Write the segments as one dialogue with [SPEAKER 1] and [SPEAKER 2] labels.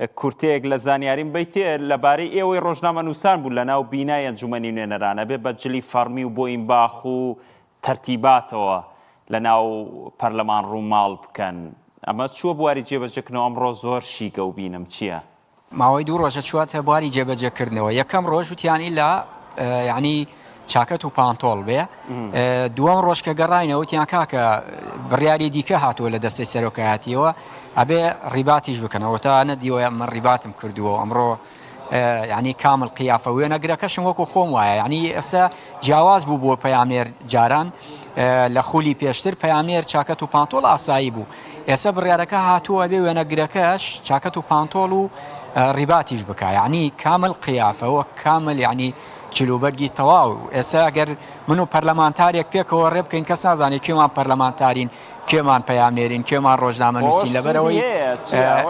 [SPEAKER 1] کورتەیەک لە زانیاریم بیتێ لەبارەی ئێوەی ڕۆژنامە نووسان بوو لە ناو بینای ئەنجومەنی نوێنەرانە بێ بەجلی فەرمی و بۆ ئیمباخ و تەرتیباتەوە لە ناو پەرلەمان ڕووماڵ بکەن. ئەمە چووە بواری جێبەجێکردنەوە ئەمڕۆ زۆر شیکە و بینم چییە؟
[SPEAKER 2] ماوەی دوو ڕۆژە چواتە بواری جێبەجێکردنەوە. یەکەم ڕۆژ وتیانی لە یعنی چاکەت و پانتۆڵ بێ، دووەم ڕۆژ کە گەڕاینەوە وتیان کاکە بڕیاری دیکە هاتووە لە دەستەی سەرۆکایەتیەوە ئەبێ ڕیباتیش بکەنەوە تا نەدیوە من ڕیباتم کردووە ئەمڕۆ یعنی کامل قیافە وێنەگرەکەشم وەکو خۆم وایە، یعنی ئێستا جیاواز بوو بۆ پەیامنێر جاران لە خولی پێشتر پەیامنێر چاکەت و پانتۆڵ ئاسایی بوو، ئێستا بڕیارەکە هاتووە بێ وێنەگرەکەش چاکەت و پانتۆڵ و ڕیباتیش بکە، یعنی کامل قیافەوە کامل یعنی چلوبەرگی تەواو. ئێستا ئەگەر من و پەرلەمانتارێک پێکەوە ڕێ بکەین کەس نازانێت کێمان پەرلەمانتارین کێمان پەیامنێرین کێمان ڕۆژنامە نووسین لەبەرەوەی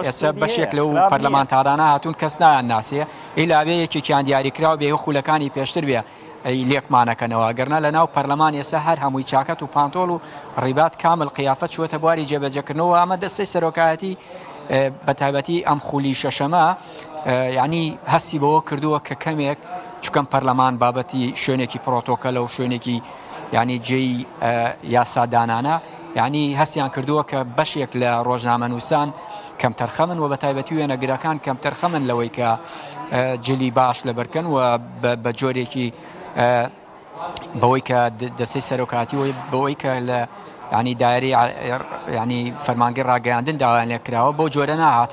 [SPEAKER 2] ئێستا بەشێک لەو پەرلەمانتارانە هاتوون کەس نایان ناسێ ئیلاوێ یەکێکیان دیاریکراوە بێ خولەکانی پێشتر بێ لێکمانەکەنەوە گەرنا لە ناو پەرلەمان ئێستا هەر هەمووی چاکەت و پانتۆڵ و ڕیبات کامل قیافەت چوەتە بواری جێبەجێکردنەوە. ئەمە دەستەی سەرۆکایەتی بەتایبەتی ئەم خولی شەشەمە یعنی هەستی بەوە کردووە کە کەمێک چکەم پەرلەمان بابەتی شوێنێکی پرۆتۆکەلە و شوێنێکی یعنی جێی یاسادانانە یعنی هەستیان کردووە کە بەشێک لە ڕۆژنامە نووسان کەم تەرخەمن و بەتایبەتی وێنەگرەکان کەم تەرخەمن لەوەی کە جلی باش لەبەرکەن و بە جۆرێکی بەوەی کە دەستەی سەرۆکایەتی بەوەی کە لە ینی دایری ینی فەرمانگەی ڕاگەیاندن داوایان لێکراوە بۆ جۆرە ناهاتن.